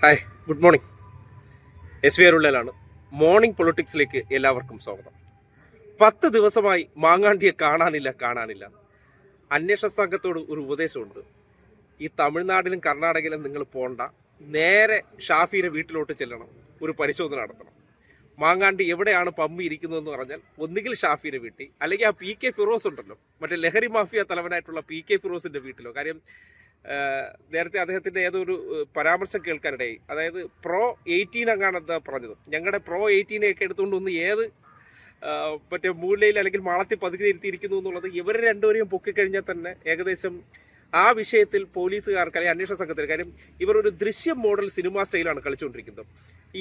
Hi, good morning. SVR ഉള്ളിലാണ്. Morning പൊളിറ്റിക്സിലേക്ക് എല്ലാവർക്കും സ്വാഗതം. 10 ദിവസമായി മാങ്ങാണ്ടിയെ കാണാനില്ല. അന്വേഷണ സംഘത്തോട് ഒരു ഉപദേശമുണ്ട്. ഈ തമിഴ്നാട്ടിലും കർണാടകയിലും നിങ്ങൾ പോണ്ട, നേരെ ഷാഫിയുടെ വീട്ടിലോട്ട് ചെല്ലണം, ഒരു പരിശോധന നടത്തണം. മാങ്ങാണ്ടി എവിടെയാണ് പമ്മി ഇരിക്കുന്നതെന്ന് പറഞ്ഞാൽ ഒന്നുകിൽ ഷാഫിയുടെ വീട്ടിൽ, അല്ലെങ്കിൽ ആ PK ഫിറോസ് ഉണ്ടല്ലോ, മറ്റേ ലഹരി മാഫിയ തലവനായിട്ടുള്ള PK ഫിറോസിന്റെ വീട്ടിലോ. കാര്യം നേരത്തെ അദ്ദേഹത്തിന്റെ ഏതൊരു പരാമർശം കേൾക്കാനിടയായി. അതായത് Pro-18 അങ്ങാണ് എന്താ പറഞ്ഞത്. ഞങ്ങളുടെ Pro-18 ഒക്കെ എടുത്തുകൊണ്ട് ഒന്ന് ഏത് മറ്റേ മൂലയിൽ അല്ലെങ്കിൽ മാളത്തിൽ പതുക്കി ഇരുത്തിയിരിക്കുന്നു എന്നുള്ളത് ഇവർ രണ്ടുപേരെയും പൊക്കിക്കഴിഞ്ഞാൽ തന്നെ ഏകദേശം ആ വിഷയത്തിൽ പോലീസുകാർക്ക് അല്ലെങ്കിൽ അന്വേഷണ സംഘത്തിന്, കാര്യം ഇവർ ഒരു ദൃശ്യം മോഡൽ സിനിമ സ്റ്റൈലാണ് കളിച്ചുകൊണ്ടിരിക്കുന്നത്.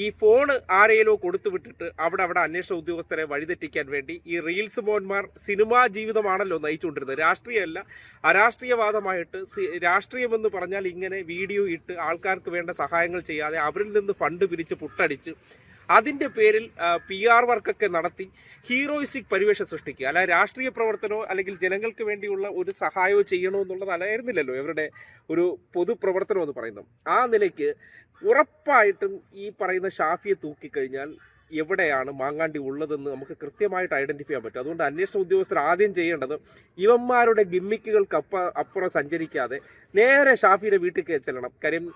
ഈ ഫോണ് ആരെയിലോ കൊടുത്തു വിട്ടിട്ട് അവിടെ അന്വേഷണ ഉദ്യോഗസ്ഥരെ വഴിതെറ്റിക്കാൻ വേണ്ടി ഈ റീൽസ് മോന്മാർ സിനിമാ ജീവിതമാണല്ലോ നയിച്ചുകൊണ്ടിരുന്നത്. രാഷ്ട്രീയമല്ല, അരാഷ്ട്രീയവാദമായിട്ട്. രാഷ്ട്രീയമെന്ന് പറഞ്ഞാൽ ഇങ്ങനെ വീഡിയോ ഇട്ട് ആൾക്കാർക്ക് വേണ്ട സഹായങ്ങൾ ചെയ്യാതെ അവരിൽ നിന്ന് ഫണ്ട് പിരിച്ച് പുട്ടടിച്ച് അതിൻ്റെ പേരിൽ PR വർക്കൊക്കെ നടത്തി ഹീറോയിസ്റ്റിക് പരിവേഷം സൃഷ്ടിക്കുക. അല്ല രാഷ്ട്രീയ പ്രവർത്തനമോ അല്ലെങ്കിൽ ജനങ്ങൾക്ക് വേണ്ടിയുള്ള ഒരു സഹായമോ ചെയ്യണോ എന്നുള്ളതല്ലായിരുന്നില്ലല്ലോ ഇവരുടെ ഒരു പൊതുപ്രവർത്തനം എന്ന് പറയുന്നത്. ആ നിലയ്ക്ക് ഉറപ്പായിട്ടും ഈ പറയുന്ന ഷാഫിയെ തൂക്കിക്കഴിഞ്ഞാൽ എവിടെയാണ് മാങ്ങാണ്ടി ഉള്ളതെന്ന് നമുക്ക് കൃത്യമായിട്ട് ഐഡന്റിഫൈ ചെയ്യാൻ പറ്റും. അതുകൊണ്ട് അന്വേഷണ ഉദ്യോഗസ്ഥർ ആദ്യം ചെയ്യേണ്ടത് ഇവന്മാരുടെ ഗിമ്മിക്കുകൾക്ക് അപ്പുറം സഞ്ചരിക്കാതെ നേരെ ഷാഫിയുടെ വീട്ടിൽ ചെല്ലണം. കാര്യം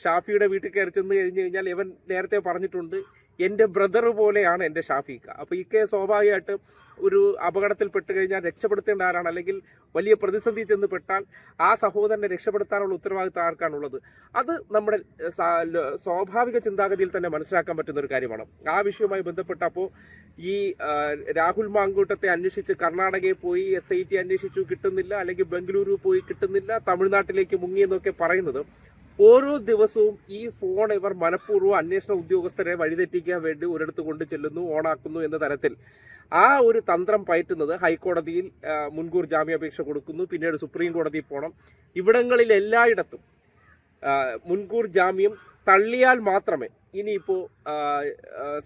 ഷാഫിയുടെ വീട്ടിൽ കയറി ചെന്ന് കഴിഞ്ഞ് കഴിഞ്ഞാൽ ഇവൻ നേരത്തെ പറഞ്ഞിട്ടുണ്ട്, എൻ്റെ ബ്രദർ പോലെയാണ് എൻ്റെ ഷാഫിക്ക. അപ്പോൾ ഇക്കെ സ്വാഭാവികമായിട്ട് ഒരു അപകടത്തിൽ പെട്ട് കഴിഞ്ഞാൽ രക്ഷപ്പെടുത്തേണ്ട ആരാണ്, അല്ലെങ്കിൽ വലിയ പ്രതിസന്ധി ചെന്ന് പെട്ടാൽ ആ സഹോദരനെ രക്ഷപ്പെടുത്താനുള്ള ഉത്തരവാദിത്തം ആർക്കാണുള്ളത്? അത് നമ്മുടെ സ്വാഭാവിക ചിന്താഗതിയിൽ തന്നെ മനസ്സിലാക്കാൻ പറ്റുന്ന ഒരു കാര്യമാണ്. ആ വിഷയവുമായി ബന്ധപ്പെട്ടപ്പോൾ ഈ രാഹുൽ മാങ്കൂട്ടത്തെ അന്വേഷിച്ച് കർണാടകയിൽ പോയി SIT അന്വേഷിച്ചു, കിട്ടുന്നില്ല, അല്ലെങ്കിൽ ബംഗളൂരു പോയി കിട്ടുന്നില്ല, തമിഴ്നാട്ടിലേക്ക് മുങ്ങിയെന്നൊക്കെ പറയുന്നത് ഓരോ ദിവസവും ഈ ഫോൺ ഇവർ മനഃപൂർവ്വം അന്വേഷണ ഉദ്യോഗസ്ഥരെ വഴിതെറ്റിക്കാൻ വേണ്ടി ഒരിടത്ത് കൊണ്ട് ചെല്ലുന്നു, ഓണാക്കുന്നു എന്ന തരത്തിൽ ആ ഒരു തന്ത്രം പയറ്റുന്നത് ഹൈക്കോടതിയിൽ മുൻകൂർ ജാമ്യാപേക്ഷ കൊടുക്കുന്നു, പിന്നീട് സുപ്രീം കോടതിയിൽ പോകണം. ഇവിടങ്ങളിൽ എല്ലായിടത്തും മുൻകൂർ ജാമ്യം തള്ളിയാൽ മാത്രമേ ഇനിയിപ്പോൾ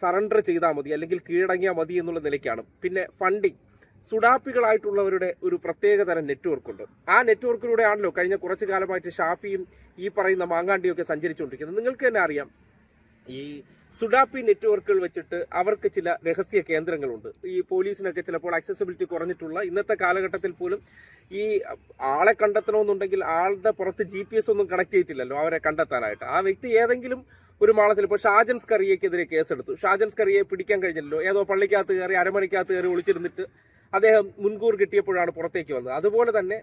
സറണ്ടർ ചെയ്താൽ മതി അല്ലെങ്കിൽ കീഴടങ്ങിയാൽ മതി എന്നുള്ള നിലയ്ക്കാണ്. പിന്നെ ഫണ്ടിങ്, സുഡാപ്പികളായിട്ടുള്ളവരുടെ ഒരു പ്രത്യേക തരം നെറ്റ്വർക്കുണ്ട്. ആ നെറ്റ്വർക്കിലൂടെയാണല്ലോ കഴിഞ്ഞ കുറച്ചു കാലമായിട്ട് ഷാഫിയും ഈ പറയുന്ന മാങ്ങാണ്ടിയൊക്കെ സഞ്ചരിച്ചുകൊണ്ടിരിക്കുന്നത്. നിങ്ങൾക്ക് തന്നെ അറിയാം, ഈ സുഡാപ്പി നെറ്റ്വർക്കുകൾ വെച്ചിട്ട് അവർക്ക് ചില രഹസ്യ കേന്ദ്രങ്ങളുണ്ട്. ഈ പോലീസിനൊക്കെ ചിലപ്പോൾ ആക്സസിബിലിറ്റി കുറഞ്ഞിട്ടുള്ള ഇന്നത്തെ കാലഘട്ടത്തിൽ പോലും ഈ ആളെ കണ്ടെത്തണമെന്നുണ്ടെങ്കിൽ ആളുടെ പുറത്ത് GPS ഒന്നും കണക്ട് ചെയ്തിട്ടില്ലല്ലോ അവരെ കണ്ടെത്താനായിട്ട്. ആ വ്യക്തി ഏതെങ്കിലും ഒരു മാളത്തിൽ, ഇപ്പോൾ ഷാജൻ സ്കറിയക്കെതിരെ കേസെടുത്തു. ഷാജൻ സ്കറിയെ പിടിക്കാൻ കഴിഞ്ഞല്ലോ, ഏതോ പള്ളിക്കകത്ത് കയറി അരമണിക്കകത്ത് കയറി ഒളിച്ചിരുന്നിട്ട് അദ്ദേഹം മുൻകൂർ കിട്ടിയപ്പോഴാണ് പുറത്തേക്ക് വന്നത്. അതുപോലെ തന്നെ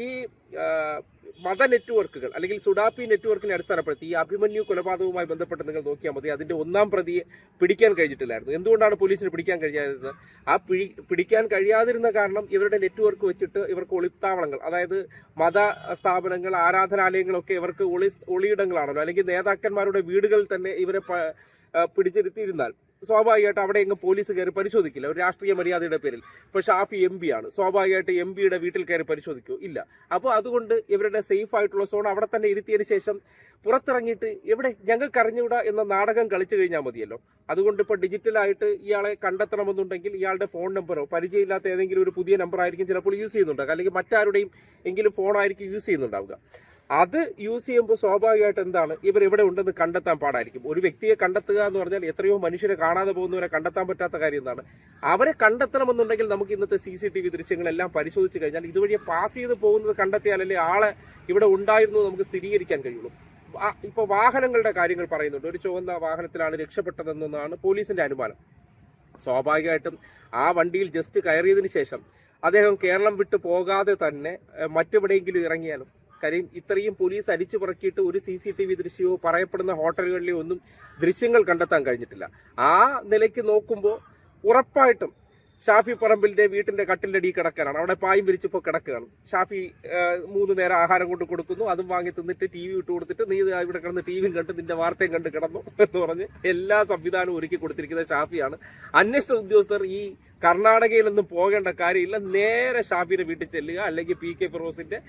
ഈ മത നെറ്റ്വർക്കുകൾ അല്ലെങ്കിൽ സുഡാപ്പി നെറ്റ്വർക്കിനെ അടിസ്ഥാനപ്പെടുത്തി ഈ അഭിമന്യു കൊലപാതകവുമായി ബന്ധപ്പെട്ട് നിങ്ങൾ നോക്കിയാൽ മതി. അതിൻ്റെ 1-ാം പ്രതിയെ പിടിക്കാൻ കഴിഞ്ഞിട്ടില്ലായിരുന്നു. എന്തുകൊണ്ടാണ് പോലീസിന് പിടിക്കാൻ കഴിയാതിരുന്നത്? ആ പിടിക്കാൻ കഴിയാതിരുന്ന കാരണം ഇവരുടെ നെറ്റ്വർക്ക് വെച്ചിട്ട് ഇവർക്ക് ഒളിത്താവളങ്ങൾ, അതായത് മത സ്ഥാപനങ്ങൾ, ആരാധനാലയങ്ങളൊക്കെ ഇവർക്ക് ഒളിയിടങ്ങളാണല്ലോ. അല്ലെങ്കിൽ നേതാക്കന്മാരുടെ വീടുകളിൽ തന്നെ ഇവരെ പിടിച്ചിരുത്തിയിരുന്നാൽ സ്വാഭാവികമായിട്ട് അവിടെ എങ്ങും പോലീസ് കയറി പരിശോധിക്കില്ല, ഒരു രാഷ്ട്രീയ മര്യാദയുടെ പേരിൽ. ഇപ്പോൾ ഷാഫി MP ആണ്, സ്വാഭാവികമായിട്ട് MPയുടെ വീട്ടിൽ കയറി പരിശോധിക്കുമോ? ഇല്ല. അപ്പോൾ അതുകൊണ്ട് ഇവരുടെ സേഫ് ആയിട്ടുള്ള സോൺ അവിടെ തന്നെ ഇരുത്തിയതിന് ശേഷം പുറത്തിറങ്ങിയിട്ട് എവിടെ ഞങ്ങൾക്ക് അറിഞ്ഞുകൂടാ എന്ന നാടകം കളിച്ചു കഴിഞ്ഞാൽ മതിയല്ലോ. അതുകൊണ്ട് ഇപ്പോൾ ഡിജിറ്റലായിട്ട് ഇയാളെ കണ്ടെത്തണമെന്നുണ്ടെങ്കിൽ ഇയാളുടെ ഫോൺ നമ്പറോ പരിചയമില്ലാത്ത ഏതെങ്കിലും ഒരു പുതിയ നമ്പർ ആയിരിക്കും ചിലപ്പോൾ യൂസ് ചെയ്യുന്നുണ്ടാകുക, അല്ലെങ്കിൽ മറ്റാരുടെയും എങ്കിലും ഫോണായിരിക്കും യൂസ് ചെയ്യുന്നുണ്ടാവുക. അത് യൂസ് ചെയ്യുമ്പോൾ സ്വാഭാവികമായിട്ട് എന്താണ്, ഇവർ എവിടെ ഉണ്ടെന്ന് കണ്ടെത്താൻ പാടായിരിക്കും. ഒരു വ്യക്തിയെ കണ്ടെത്തുക എന്ന് പറഞ്ഞാൽ എത്രയോ മനുഷ്യരെ കാണാതെ പോകുന്നവരെ കണ്ടെത്താൻ പറ്റാത്ത കാര്യം എന്താണ്? അവരെ കണ്ടെത്തണമെന്നുണ്ടെങ്കിൽ നമുക്ക് ഇന്നത്തെ CCTV ദൃശ്യങ്ങളെല്ലാം പരിശോധിച്ച് കഴിഞ്ഞാൽ ഇതുവഴി പാസ് ചെയ്ത് പോകുന്നത് കണ്ടെത്തിയാലല്ലേ ആളെ ഇവിടെ ഉണ്ടായിരുന്നു നമുക്ക് സ്ഥിരീകരിക്കാൻ കഴിയുള്ളൂ. ഇപ്പോൾ വാഹനങ്ങളുടെ കാര്യങ്ങൾ പറയുന്നുണ്ട്. ഒരു ചുവന്ന വാഹനത്തിലാണ് രക്ഷപ്പെട്ടതെന്നാണ് പോലീസിന്റെ അനുമാനം. സ്വാഭാവികമായിട്ടും ആ വണ്ടിയിൽ ജസ്റ്റ് കയറിയതിന് ശേഷം അദ്ദേഹം കേരളം വിട്ടു പോകാതെ തന്നെ മറ്റെവിടെയെങ്കിലും ഇറങ്ങിയാലും, കാര്യം ഇത്രയും പോലീസ് അരിച്ചു പറക്കിയിട്ട് ഒരു CCTV ദൃശ്യമോ പറയപ്പെടുന്ന ഹോട്ടലുകളിലെ ഒന്നും ദൃശ്യങ്ങൾ കണ്ടെത്താൻ കഴിഞ്ഞിട്ടില്ല. ആ നിലയ്ക്ക് നോക്കുമ്പോൾ ഉറപ്പായിട്ടും ഷാഫി പറമ്പിലിന്റെ വീട്ടിന്റെ കട്ടിലിന്റെ അടി കിടക്കാനാണ്, അവിടെ പായും വിരിച്ചിപ്പോൾ കിടക്കുകയാണ്. ഷാഫി 3 നേരം ആഹാരം കൊണ്ട് കൊടുക്കുന്നു, അതും വാങ്ങി തിന്നിട്ട് TV ഇട്ട് കൊടുത്തിട്ട് നീ ഇവിടെ കിടന്ന് TV കണ്ട് നിന്റെ വാർത്തയും കണ്ട് കിടന്നു എന്ന് പറഞ്ഞ് എല്ലാ സംവിധാനവും ഒരുക്കി കൊടുത്തിരിക്കുന്നത് ഷാഫിയാണ്. അന്വേഷണ ഉദ്യോഗസ്ഥർ ഈ കർണാടകയിലൊന്നും പോകേണ്ട കാര്യമില്ല. നേരെ ഷാഫിയുടെ വീട്ടിൽ ചെല്ലുക, അല്ലെങ്കിൽ PK ഫിറോസിന്റെ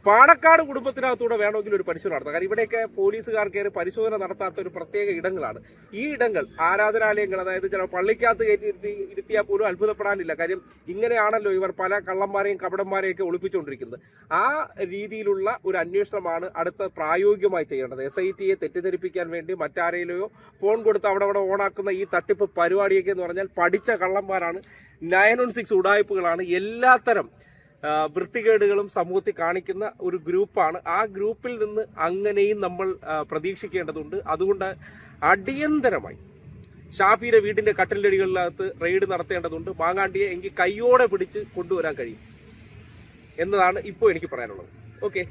പാണക്കാട് കുടുംബത്തിനകത്തൂടെ വേണമെങ്കിൽ ഒരു പരിശോധന നടത്താം. കാരണം ഇവിടെയൊക്കെ പോലീസുകാർ കയറി പരിശോധന നടത്താത്ത ഒരു പ്രത്യേക ഇടങ്ങളാണ് ഈ ഇടങ്ങൾ. ആരാധനാലയങ്ങൾ, അതായത് ചില പള്ളിക്കകത്ത് കയറ്റി ഇരുത്തിയാൽ പോലും അത്ഭുതപ്പെടാനില്ല. കാര്യം ഇങ്ങനെയാണല്ലോ ഇവർ പല കള്ളന്മാരെയും കപടന്മാരെയൊക്കെ ഒളിപ്പിച്ചുകൊണ്ടിരിക്കുന്നത്. ആ രീതിയിലുള്ള ഒരു അന്വേഷണമാണ് അടുത്ത പ്രായോഗികമായി ചെയ്യേണ്ടത്. SITയെ തെറ്റിദ്ധരിപ്പിക്കാൻ വേണ്ടി മറ്റാരെയിലെയോ ഫോൺ കൊടുത്ത് അവിടെ ഓണാക്കുന്ന ഈ തട്ടിപ്പ് പരിപാടിയൊക്കെ എന്ന് പറഞ്ഞാൽ പഠിച്ച കള്ളന്മാരാണ്. 916 ഉടായ്പകളാണ്. എല്ലാത്തരം വൃത്തികേടുകളും സമൂഹത്തിൽ കാണിക്കുന്ന ഒരു ഗ്രൂപ്പാണ്. ആ ഗ്രൂപ്പിൽ നിന്ന് അങ്ങനെയും നമ്മൾ പ്രതീക്ഷിക്കേണ്ടതുണ്ട്. അതുകൊണ്ട് അടിയന്തരമായി ഷാഫിയുടെ വീടിന്റെ കട്ടിലടികളിനകത്ത് റെയ്ഡ് നടത്തേണ്ടതുണ്ട്. മാങ്ങാണ്ടിയെ എങ്കിൽ കയ്യോടെ പിടിച്ച് കൊണ്ടുവരാൻ കഴിയും എന്നതാണ് ഇപ്പോൾ എനിക്ക് പറയാനുള്ളത്. ഓക്കെ.